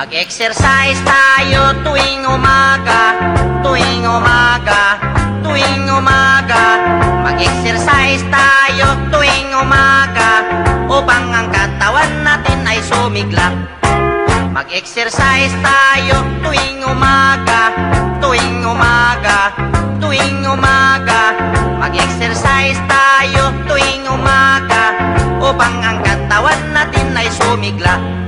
Mag-exercise tayo tuwing umaga, tuwing umaga, tuwing umaga. Mag-exercise tayo tuwing umaga upang ang katawan natin ay sumigla. Mag-exercise tayo tuwing umaga, tuwing umaga, tuwing umaga. Mag-exercise tayo tuwing umaga upang ang katawan natin ay sumigla.